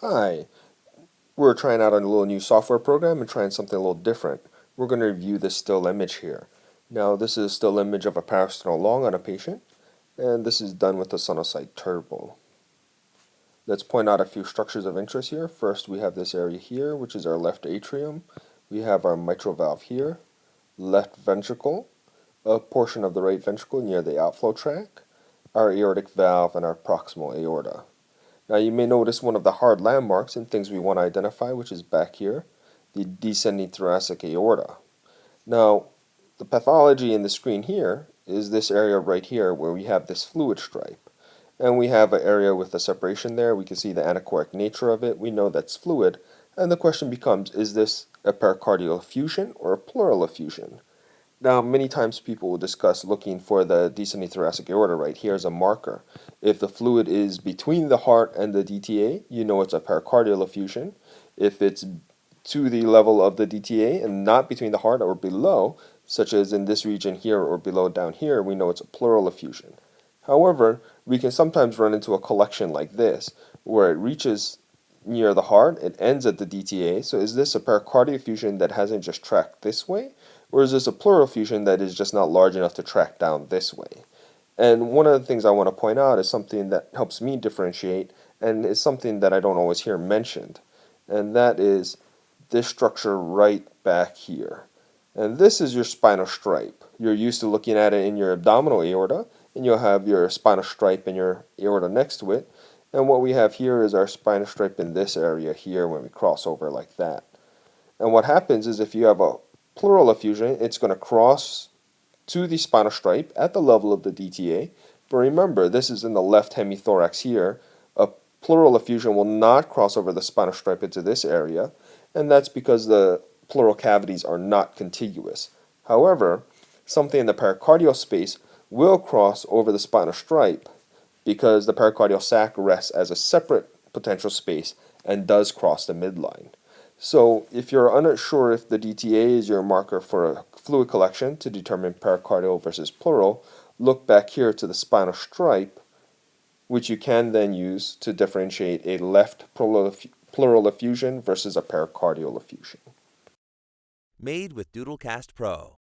Hi, we're trying out a little new software program and trying something a little different. We're going to review this still image here. Now, this is a still image of a parasternal lung on a patient, and this is done with the sonocyte turbo. Let's point out a few structures of interest here. First, we have this area here, which is our left atrium. We have our mitral valve here, left ventricle, a portion of the right ventricle near the outflow tract, our aortic valve, and our proximal aorta. Now you may notice one of the hard landmarks and things we want to identify, which is back here, the descending thoracic aorta. Now, the pathology in the screen here is this area right here where we have this fluid stripe. And we have an area with a separation there. We can see the anechoic nature of it. We know that's fluid. And the question becomes, is this a pericardial effusion or a pleural effusion? Now, many times people will discuss looking for the descending thoracic aorta right here as a marker. If the fluid is between the heart and the DTA, you know it's a pericardial effusion. If it's to the level of the DTA and not between the heart or below, such as in this region here or below down here, we know it's a pleural effusion. However, we can sometimes run into a collection like this, where it reaches near the heart, it ends at the DTA. So is this a pericardial effusion that hasn't just tracked this way? Or is this a pleural effusion that is just not large enough to track down this way? And one of the things I want to point out is something that helps me differentiate and is something that I don't always hear mentioned. And that is this structure right back here. And this is your spinal stripe. You're used to looking at it in your abdominal aorta, and you'll have your spinal stripe and your aorta next to it. And what we have here is our spinal stripe in this area here when we cross over like that. And what happens is if you have a pleural effusion, it's going to cross to the spinal stripe at the level of the DTA. But remember, this is in the left hemithorax here. A pleural effusion will not cross over the spinal stripe into this area, and that's because the pleural cavities are not contiguous. However, something in the pericardial space will cross over the spinal stripe because the pericardial sac rests as a separate potential space and does cross the midline. So if you're unsure if the DTA is your marker for a fluid collection to determine pericardial versus pleural, look back here to the spinal stripe, which you can then use to differentiate a left pleural effusion versus a pericardial effusion. Made with Doodlecast Pro.